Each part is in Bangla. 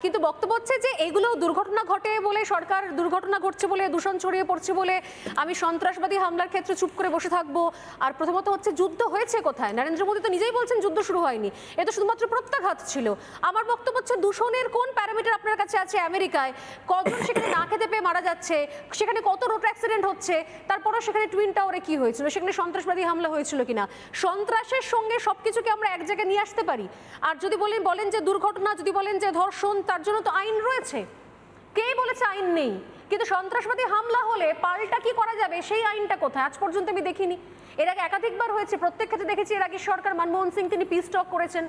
কিন্তু বক্তব্য হচ্ছে যে এগুলো দুর্ঘটনা ঘটে বলে, সরকার দুর্ঘটনা ঘটছে বলে, দূষণ ছড়িয়ে পড়ছে বলে আমি সন্ত্রাসবাদী হামলার ক্ষেত্রে চুপ করে বসে থাকবো। আর প্রথমত হচ্ছে যুদ্ধ হয়েছে কোথায়? নরেন্দ্র মোদী তো নিজেই বলছেন যুদ্ধ শুরু হয়নি, এ তো শুধুমাত্র প্রত্যাঘাত ছিল। আমার বক্তব্য হচ্ছে দূষণের কোন প্যারামিটার আপনার কাছে আছে? আমেরিকায় কতজন সেখানে না খেতে পেয়ে মারা যাচ্ছে, সেখানে কত রোড অ্যাক্সিডেন্ট হচ্ছে, তারপরও সেখানে টুইন টাওয়ারে কি হয়েছিল, সেখানে সন্ত্রাসবাদী হামলা হয়েছিল কিনা? সন্ত্রাসের সঙ্গে সবকিছুকে আমরা এক জায়গায় নিয়ে আসতে পারি। আর যদি বলেন যে দুর্ঘটনা, যদি বলেন যে ধর্ষণ, তার জন্য তো আইন রয়েছে। কে বলেছে আইন নেই? কিন্তু সন্ত্রাসবাদী হামলা হলে পাল্টা কি করা যাবে সেই আইনটা কোথায়? আজ পর্যন্ত আমি দেখিনি। এর আগে একাধিকবার হয়েছে, প্রত্যেক ক্ষেত্রে দেখেছি। এর আগে সরকার মনমোহন সিং তিনি পিস টক করেছেন,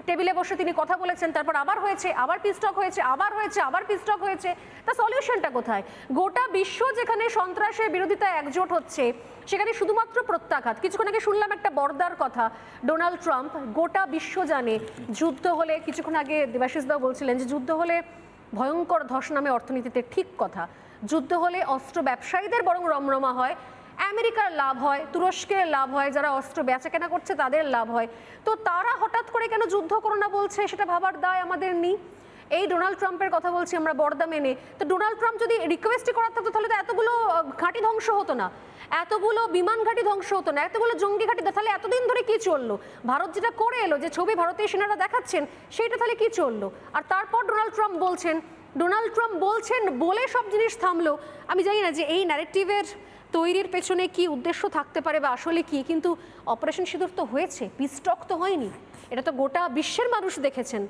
টেবিলে বসে তিনি কথা বলেছেন, তারপর আবার হয়েছে, আবার পিস টক হয়েছে, আবার হয়েছে, আবার পিস টক হয়েছে। তা সলিউশনটা কোথায়? গোটা বিশ্ব যেখানে সন্ত্রাসের বিরোধিতায় একজোট হচ্ছে, সেখানে শুধুমাত্র প্রত্যাঘাত। কিছুক্ষণ আগে শুনলাম একটা বর্দার কথা, ডোনাল্ড ট্রাম্প। গোটা বিশ্ব জানে যুদ্ধ হলে, কিছুক্ষণ আগে দেবাশিস দাও বলছিলেন যে যুদ্ধ হলে ভয়ঙ্কর ধস নামে অর্থনীতিতে, ঠিক কথা। যুদ্ধ হলে অস্ত্র ব্যবসায়ীদের বরং রমরমা হয়, আমেরিকার লাভ হয়, তুরস্কের লাভ হয়, যারা অস্ত্র বেচা কেনা করছে তাদের লাভ হয়। তো তারা হঠাৎ করে কেন যুদ্ধ করো না বলছে, সেটা ভাবার দায় আমাদের নেই? এই ডোনাল্ড ট্রাম্পের কথা বলছি আমরা বর্দা মেনে। তো ডোনাল্ড ট্রাম্প যদি রিকোয়েস্টই করার থাকতো তাহলে তো এতগুলো ঘাঁটি ধ্বংস হতো না, এতগুলো বিমান ঘাঁটি ধ্বংস হতো না, এতগুলো জঙ্গি ঘাঁটি। তাহলে এতদিন ধরে কি চললো? ভারত যেটা করে এলো, যে ছবি ভারতীয় সেনারা দেখাচ্ছেন, সেইটা তাহলে কি চললো? আর তারপর ডোনাল্ড ট্রাম্প বলছেন বলে সব জিনিস থামলো। আমি জানি না যে এই ন্যারেটিভের তৈরির পেছনে কি উদ্দেশ্য থাকতে পারে বা আসলে কি, কিন্তু অপারেশন সিঁদুর তো হয়েছে, পিস টক তো হয়নি। এটা তো গোটা বিশ্বের মানুষ দেখেছেন,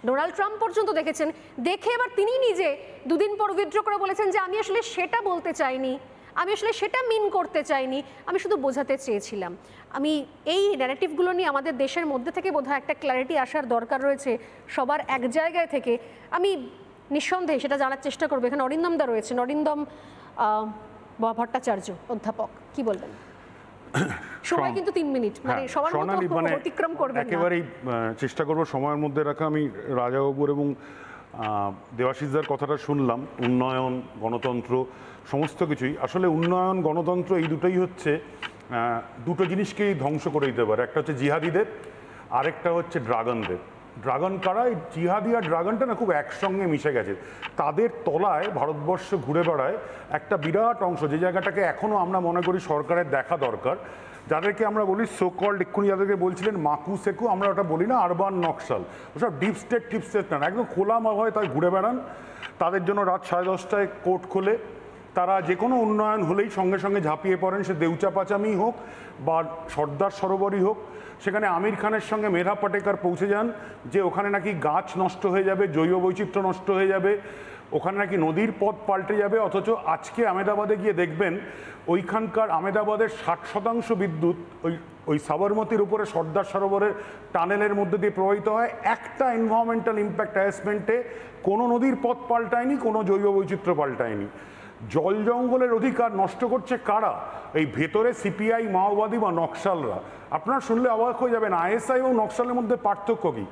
ডোনাল্ড ট্রাম্প পর্যন্ত দেখেছেন। দেখে এবার তিনি নিজে দুদিন পর উইথড্র করে বলেছেন যে আমি আসলে সেটা বলতে চাইনি, আমি আসলে সেটা মিন করতে চাইনি, আমি শুধু বোঝাতে চেয়েছিলাম। আমি এই ন্যারেটিভগুলো নিয়ে আমাদের দেশের মধ্যে থেকে বোধহয় একটা ক্ল্যারিটি আসার দরকার রয়েছে, সবার এক জায়গায় থেকে। আমি নিঃসন্দেহে সেটা জানার চেষ্টা করবো। এখানে অরিন্দম দা রয়েছেন, অরিন্দম ভট্টাচার্য অধ্যাপক, কি বলবেন? সময় কিন্তু 3 মিনিট, মানে সবার মতো অতিক্রম করবেন না। একেবারেই চেষ্টা করব সময়ের মধ্যে রাখা। আমি রাজাবাবুর এবং দেবাশিসদার কথাটা শুনলাম, উন্নয়ন, গণতন্ত্র, সমস্ত কিছুই। আসলে উন্নয়ন, গণতন্ত্র এই দুটোই হচ্ছে দুটো জিনিসকেই ধ্বংস করে দিতে পারে। একটা হচ্ছে জিহাদিদের, আরেকটা হচ্ছে ড্রাগনদের। ড্রাগন কারা? এই জিহাদি আর ড্রাগনটা না খুব একসঙ্গে মিশে গেছে। তাদের তলায় ভারতবর্ষ ঘুরে বেড়ায় একটা বিরাট অংশ, যে জায়গাটাকে এখনও আমরা মনে করি সরকারের দেখা দরকার, যাদেরকে আমরা বলি সোকল্ড, এক্ষুনি যাদেরকে বলছিলেন মাকু সেকু, আমরা ওটা বলি না আরবান নকশাল। ওসব ডিপ স্টেট না, একদম খোলাভাবে তাই ঘুরে বেড়ান। তাদের জন্য রাত 10:30টায় কোর্ট খোলে। তারা যে কোনো উন্নয়ন হলেই সঙ্গে সঙ্গে ঝাঁপিয়ে পড়েন, সে দেউচা পাচামি হোক বা সর্দার সরোবরই হোক। সেখানে আমির খানের সঙ্গে মেধা পাটেকার পৌঁছে যান যে ওখানে নাকি গাছ নষ্ট হয়ে যাবে, জৈব বৈচিত্র্য নষ্ট হয়ে যাবে, ওখানে নাকি নদীর পথ পাল্টে যাবে। অথচ আজকে আহমেদাবাদে গিয়ে দেখবেন ওইখানকার আহমেদাবাদের 60% বিদ্যুৎ ওই সাবরমতির উপরে সর্দার সরোবরের টানেলের মধ্যে দিয়ে প্রবাহিত হয়। একটা এনভায়রনমেন্টাল ইম্প্যাক্ট অ্যাসেসমেন্টে কোনো নদীর পথ পাল্টায়নি, কোনো জৈব বৈচিত্র্য পাল্টায়নি। জল জঙ্গলের অধিকার নষ্ট করছে কারা? এই ভেতরে সিপিআই, মাওবাদী বা নকশালরা। আপনারা শুনলে অবাক হয়ে যাবেন, আইএসআই এবং নকশালের মধ্যে পার্থক্য কী?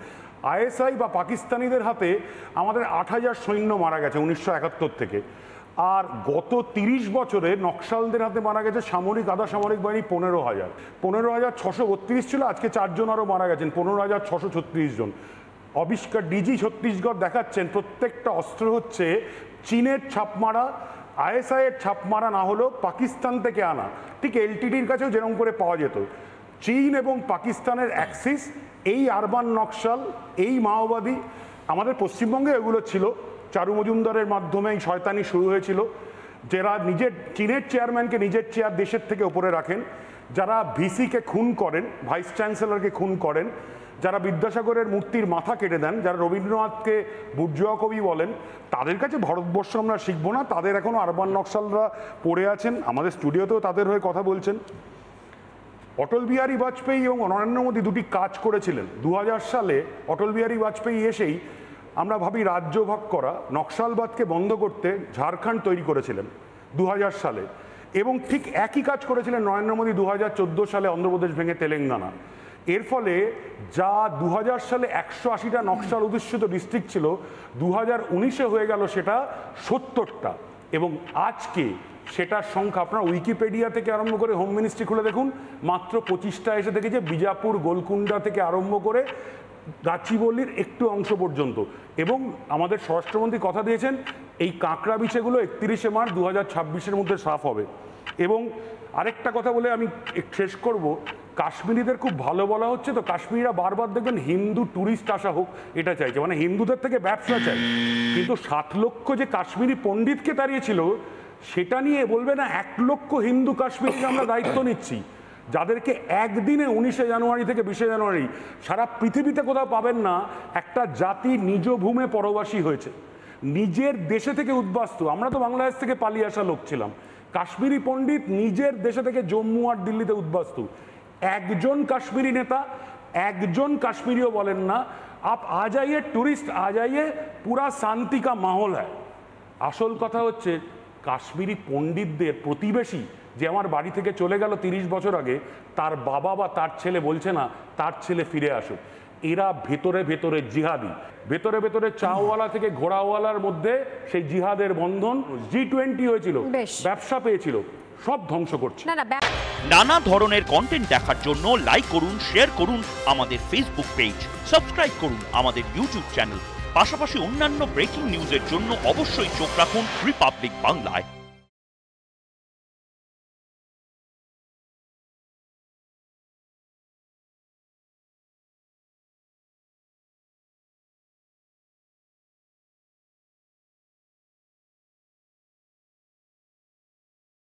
আইএসআই বা পাকিস্তানিদের হাতে আমাদের 8,000 সৈন্য মারা গেছে 1971 থেকে। আর গত 30 বছরে নকশালদের হাতে মারা গেছে সামরিক, আধা সামরিক বাহিনী 15,000। 15,632 ছিল, আজকে 4 জন আরও মারা গেছেন, 15,636 জন। আবিষ্কার ডিজি ছত্তিশগড় দেখাচ্ছেন প্রত্যেকটা অস্ত্র হচ্ছে চীনের ছাপ মারা, আইএসআইয়ের ছাপ মারা, না হলেও পাকিস্তান থেকে আনা। ঠিক এলটিডির কাছেও যেরকম করে পাওয়া যেত। চীন এবং পাকিস্তানের অ্যাক্সিস, এই আরবান নকশাল, এই মাওবাদী। আমাদের পশ্চিমবঙ্গে এগুলো ছিল, চারু মজুমদারের মাধ্যমে এই শয়তানি শুরু হয়েছিল। যারা নিজের চীনের চেয়ারম্যানকে নিজের চেয়ার দেশের থেকে ওপরে রাখেন, যারা ভিসিকে খুন করেন, ভাইস চ্যান্সেলরকে খুন করেন, যারা বিদ্যাসাগরের মূর্তির মাথা কেটে দেন, যারা রবীন্দ্রনাথকে বুর্জোয়া কবি বলেন, তাদের কাছে ভারতবর্ষ আমরা শিখবো না। তাদের এখনও আরবান নকশালরা পড়ে আছেন, আমাদের স্টুডিওতেও তাদের হয়ে কথা বলছেন। অটল বিহারী বাজপেয়ী এবং নরেন্দ্র মোদী দুটি কাজ করেছিলেন। 2000 সালে অটল বিহারী বাজপেয়ী এসেই আমরা ভাবি রাজ্য ভাগ করা, নকশালবাদকে বন্ধ করতে ঝাড়খণ্ড তৈরি করেছিলেন 2000 সালে। এবং ঠিক একই কাজ করেছিলেন নরেন্দ্র মোদী 2014 সালে অন্ধ্রপ্রদেশ ভেঙে তেলেঙ্গানা। এর ফলে যা 2000 সালে 180টা নকশাল অধ্যুষিত ডিস্ট্রিক্ট ছিল, 2019-এ হয়ে গেল সেটা 70টা। এবং আজকে সেটার সংখ্যা, আপনার উইকিপিডিয়া থেকে আরম্ভ করে হোম মিনিস্ট্রি খুলে দেখুন, মাত্র 25টা এসে দেখেছে। বিজাপুর, গোলকুন্ডা থেকে আরম্ভ করে গাছিবল্লির একটু অংশ পর্যন্ত। এবং আমাদের স্বরাষ্ট্রমন্ত্রী কথা দিয়েছেন এই কাঁকড়া বিছেগুলো 31শে মার্চ 2026-এর মধ্যে সাফ হবে। এবং আরেকটা কথা বলে আমি শেষ করব, কাশ্মীরিদের খুব ভালো বলা হচ্ছে, তো কাশ্মীরিরা বারবার দেখবেন হিন্দু ট্যুরিস্ট আসা হোক এটা চাইছে, মানে হিন্দুদের থেকে ব্যবসা চাই। কিন্তু 7 লক্ষ যে কাশ্মীরি পণ্ডিতকে তাড়িয়েছিল সেটা নিয়ে বলবে না 1 লক্ষ হিন্দু কাশ্মীরিকে আমরা দায়িত্ব নিচ্ছি, যাদেরকে একদিনে 19শে জানুয়ারি থেকে 20শে জানুয়ারি সারা পৃথিবীতে কোথাও পাবেন না একটা জাতি নিজ ভূমে পরবাসী হয়েছে, নিজের দেশে থেকে উদ্বাস্তু। আমরা তো বাংলাদেশ থেকে পালিয়ে আসা লোক ছিলাম, কাশ্মীরি পণ্ডিত নিজের দেশে থেকে জম্মু আর দিল্লিতে উদ্বাস্তু। একজন কাশ্মীরি নেতা, একজন কাশ্মীরিও বলেন না আপ আ যাইয়ে টুরিস্ট আ যাইয়ে পুরা শান্তি কা মাহল হ্যায়। আসল কথা হচ্ছে কাশ্মীরি পণ্ডিতদের প্রতিবেশী যে আমার বাড়ি থেকে চলে গেল 30 বছর আগে, তার বাবা বা তার ছেলে বলছে না তার ছেলে ফিরে আসুক। এরা ভেতরে ভেতরে জিহাদি, ভেতরে ভেতরে চাওয়ালা থেকে ঘোড়াওয়ালার মধ্যে সেই জিহাদের বন্ধন। G20 হয়েছিল, ব্যবসা পেয়েছিল, সব ধ্বংস করছে। নানা ধরনের কন্টেন্ট দেখার জন্য লাইক করুন, শেয়ার করুন আমাদের ফেসবুক পেজ, সাবস্ক্রাইব করুন আমাদের ইউটিউব চ্যানেল। পাশাপাশি অন্যান্য ব্রেকিং নিউজের জন্য অবশ্যই চোখ রাখুন রিপাবলিক বাংলায়।